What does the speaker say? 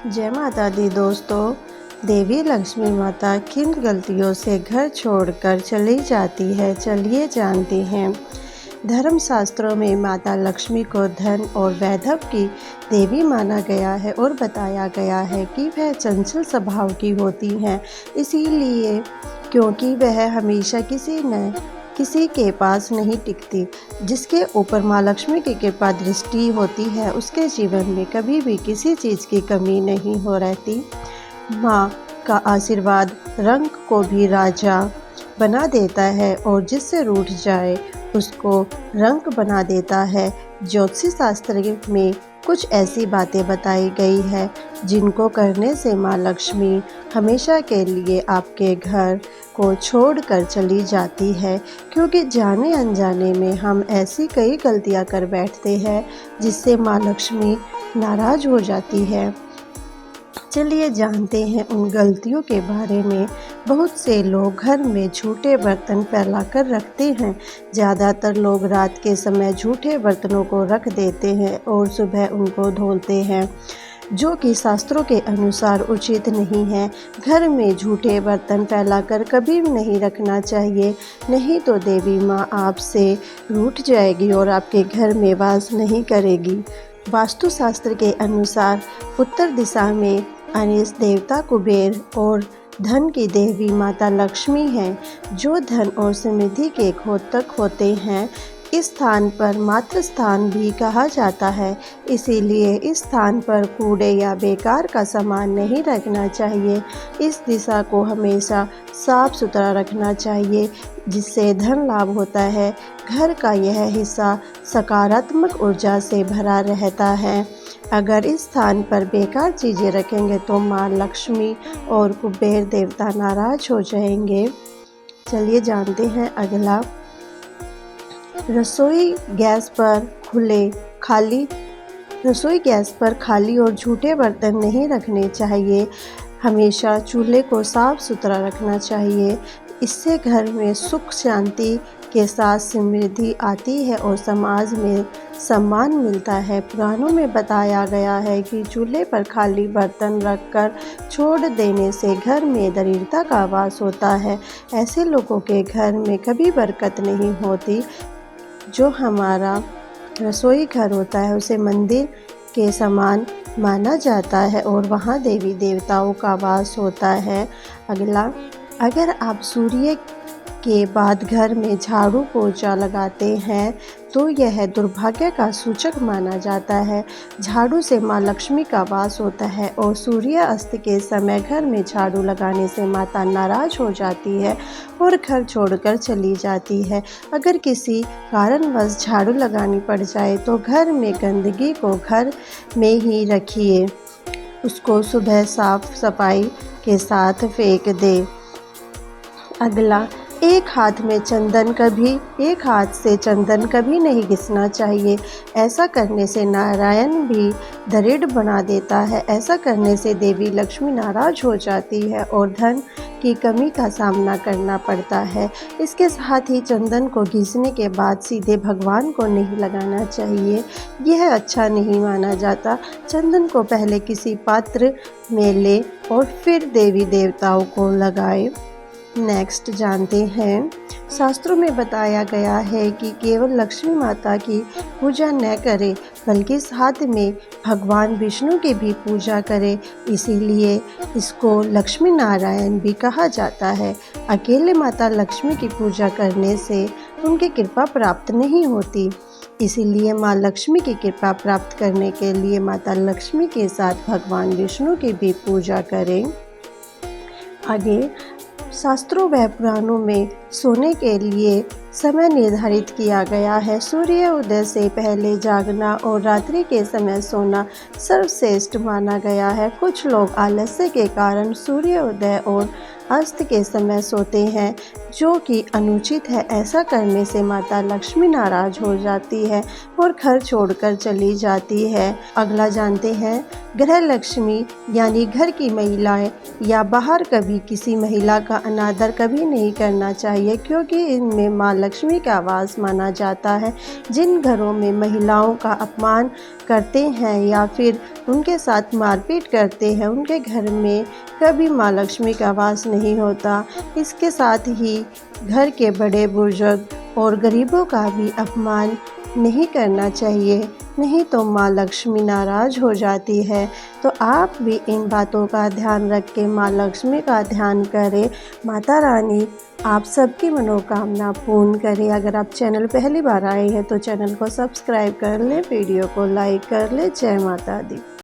जय माता दी दोस्तों। देवी लक्ष्मी माता किन गलतियों से घर छोड़कर चली जाती है, चलिए जानते हैं। धर्म शास्त्रों में माता लक्ष्मी को धन और वैभव की देवी माना गया है और बताया गया है कि वह चंचल स्वभाव की होती हैं, इसीलिए क्योंकि वह हमेशा किसी के पास नहीं टिकती। जिसके ऊपर माँ लक्ष्मी की कृपा दृष्टि होती है, उसके जीवन में कभी भी किसी चीज़ की कमी नहीं हो रहती। माँ का आशीर्वाद रंग को भी राजा बना देता है और जिससे रूठ जाए उसको रंक बना देता है। ज्योतिषी शास्त्र में कुछ ऐसी बातें बताई गई है जिनको करने से माँ लक्ष्मी हमेशा के लिए आपके घर को छोड़कर चली जाती है, क्योंकि जाने अनजाने में हम ऐसी कई गलतियाँ कर बैठते हैं जिससे माँ लक्ष्मी नाराज़ हो जाती है। चलिए जानते हैं उन गलतियों के बारे में। बहुत से लोग घर में झूठे बर्तन फैलाकर रखते हैं। ज़्यादातर लोग रात के समय झूठे बर्तनों को रख देते हैं और सुबह उनको धोते हैं, जो कि शास्त्रों के अनुसार उचित नहीं है। घर में झूठे बर्तन फैलाकर कभी भी नहीं रखना चाहिए, नहीं तो देवी माँ आपसे रूठ जाएगी और आपके घर में वास नहीं करेगी। वास्तुशास्त्र के अनुसार उत्तर दिशा में अनिश देवता कुबेर और धन की देवी माता लक्ष्मी हैं, जो धन और समृद्धि के द्योतक होते हैं। इस स्थान पर मातृ स्थान भी कहा जाता है, इसीलिए इस स्थान पर कूड़े या बेकार का सामान नहीं रखना चाहिए। इस दिशा को हमेशा साफ सुथरा रखना चाहिए, जिससे धन लाभ होता है। घर का यह हिस्सा सकारात्मक ऊर्जा से भरा रहता है। अगर इस स्थान पर बेकार चीज़ें रखेंगे तो माँ लक्ष्मी और कुबेर देवता नाराज हो जाएंगे। चलिए जानते हैं अगला। रसोई गैस पर खाली और झूठे बर्तन नहीं रखने चाहिए। हमेशा चूल्हे को साफ सुथरा रखना चाहिए। इससे घर में सुख शांति के साथ समृद्धि आती है और समाज में सम्मान मिलता है। पुराणों में बताया गया है कि चूल्हे पर खाली बर्तन रखकर छोड़ देने से घर में दरिद्रता का वास होता है। ऐसे लोगों के घर में कभी बरकत नहीं होती। जो हमारा रसोई घर होता है उसे मंदिर के समान माना जाता है और वहाँ देवी देवताओं का वास होता है। अगला, अगर आप सूर्य के बाद घर में झाड़ू पोछा लगाते हैं तो यह दुर्भाग्य का सूचक माना जाता है। झाड़ू से माँ लक्ष्मी का वास होता है और सूर्य अस्त के समय घर में झाड़ू लगाने से माता नाराज हो जाती है और घर छोड़कर चली जाती है। अगर किसी कारणवश झाड़ू लगानी पड़ जाए तो घर में गंदगी को घर में ही रखिए, उसको सुबह साफ सफाई के साथ फेंक दे। अगला, एक हाथ से चंदन कभी नहीं घिसना चाहिए। ऐसा करने से नारायण भी दरिद्र बना देता है। ऐसा करने से देवी लक्ष्मी नाराज हो जाती है और धन की कमी का सामना करना पड़ता है। इसके साथ ही चंदन को घिसने के बाद सीधे भगवान को नहीं लगाना चाहिए, यह अच्छा नहीं माना जाता। चंदन को पहले किसी पात्र में ले और फिर देवी देवताओं को लगाए। नेक्स्ट जानते हैं। शास्त्रों में बताया गया है कि केवल लक्ष्मी माता की पूजा न करें, बल्कि साथ में भगवान विष्णु की भी पूजा करें, इसीलिए इसको लक्ष्मी नारायण भी कहा जाता है। अकेले माता लक्ष्मी की पूजा करने से उनकी कृपा प्राप्त नहीं होती, इसीलिए माँ लक्ष्मी की कृपा प्राप्त करने के लिए माता लक्ष्मी के साथ भगवान विष्णु की भी पूजा करें। आगे, शास्त्रों व पुराणों में सोने के लिए समय निर्धारित किया गया है। सूर्य उदय से पहले जागना और रात्रि के समय सोना सर्वश्रेष्ठ माना गया है। कुछ लोग आलस्य के कारण सूर्य उदय और अस्त के समय सोते हैं, जो कि अनुचित है। ऐसा करने से माता लक्ष्मी नाराज हो जाती है और घर छोड़कर चली जाती है। अगला जानते हैं। गृह लक्ष्मी यानी घर की महिलाएं या बाहर कभी किसी महिला का अनादर कभी नहीं करना चाहिए, क्योंकि इनमें माँ लक्ष्मी का वास माना जाता है। जिन घरों में महिलाओं का अपमान करते हैं या फिर उनके साथ मारपीट करते हैं, उनके घर में कभी माँ लक्ष्मी का वास नहीं होता। इसके साथ ही घर के बड़े बुजुर्ग और गरीबों का भी अपमान नहीं करना चाहिए, नहीं तो माँ लक्ष्मी नाराज़ हो जाती है। तो आप भी इन बातों का ध्यान रख के माँ लक्ष्मी का ध्यान करें। माता रानी आप सबकी मनोकामना पूर्ण करें। अगर आप चैनल पहली बार आए हैं तो चैनल को सब्सक्राइब कर लें, वीडियो को लाइक कर लें। जय माता दी।